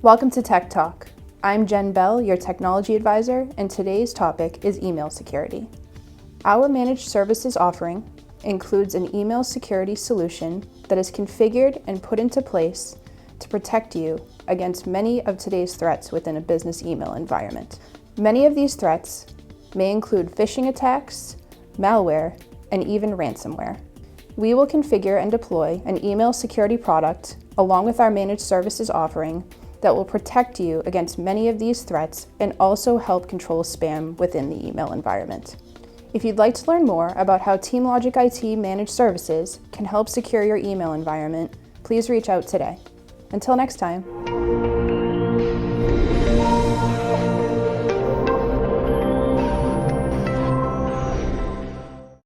Welcome to Tech Talk. I'm Jenn Bell, your technology advisor, and today's topic is email security. Our managed services offering includes an email security solution that is configured and put into place to protect you against many of today's threats within a business email environment. Many of these threats may include phishing attacks, malware, and even ransomware. We will configure and deploy an email security product along with our managed services offering that will protect you against many of these threats and also help control spam within the email environment. If you'd like to learn more about how TeamLogic IT managed services can help secure your email environment, please reach out today. Until next time.